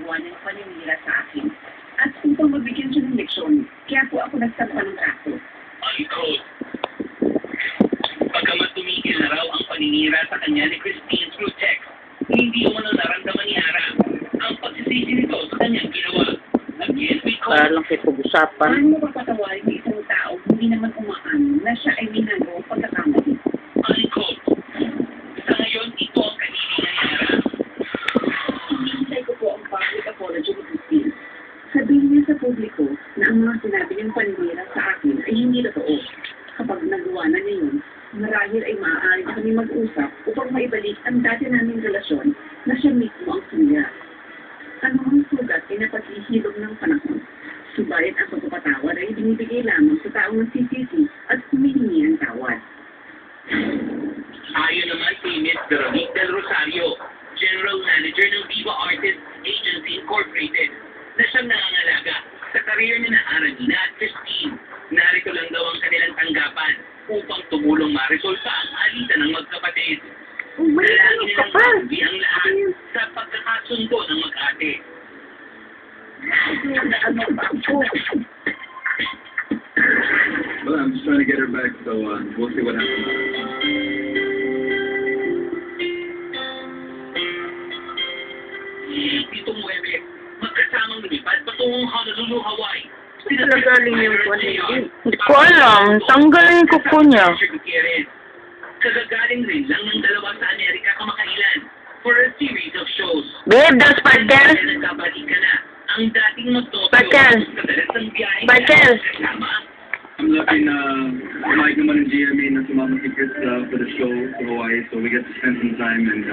gumagawa ng paninira sa akin. At upang mabigyan siya ng leksyon, kaya po ako nagsampa ng kaso. Unquote. Pagkamat tumigil na raw ang paninira sa kanya ni Christine through text, hindi umano naramdaman ni Ara ang pagsisisi nito sa kanyang ginawa. Again, we call Para lang kayo pag-usapan. paano mapapatawarin ng isang tao hindi naman umaan na siya ay minagawa pagkakamali? unquote. Sa ngayon, ito ang kahilingan ni Ara. Hinihintay ko po ang public apology ni Christine. Sabihin niya sa publiko na ang mga sinabi niyang paninira sa akin ay hindi totoo. Kapag nagawa na niya yun, marahil ay maaari na kami mag-usap upang maibalik ang dati naming relasyon na siya mismo ang sumira. Ano ang sugat ay napaghihilog ng panahon. Subalit ang pagpapatawad ay binibigay lamang sa taong nagsisisi at humihingi ng tawad. Ayon naman kay Ms. Veronique Del Rosario, General Manager ng Viva Artists Agency Incorporated, na siyang nangangalaga sa karir ni na Aranina at Christine. Narito lang daw ang kanilang tanggapan upang tumulong ma-resolve ang alitan ng magkapatid. Nalagi nilang mabubi ang lahat sa pagkakasundo ng mag-ate. Well, I'm just trying to get her back, so we'll see what happens. Ditong Webes, magkasamang lumipad patungong Honolulu, Hawaii. Nagaling yung po Hindi ko alam. Tanggalin ko po niya. Kagagaling rin lang ng dalawa sa Amerika kamakailan for a series of shows. Babe, that's Sparkle. Nagkabalik ka na. Ang dating magtotoo Sparkle. sa dalasang biyahe Sparkle. kasama. I'm lucky na kumain naman ng GMA na sumama si Chris for the show to Hawaii, so we get to spend some time and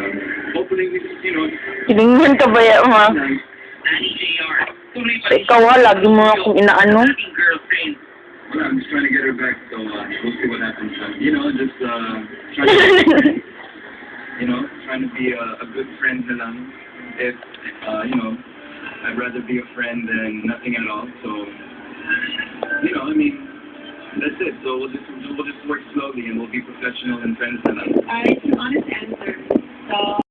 hopefully we just, Tinignan ka ba yan, ma? Nani JR, tuloy pa So, ikaw lagi mo akong inaano. ating girlfriend. Well, I'm just trying to get her back, so we'll see what happens. Just trying to, trying to be a good friend na lang. If, I'd rather be a friend than nothing at all. So, that's it. So we'll just work slowly and we'll be professional and friends na lang. It's an honest answer. So,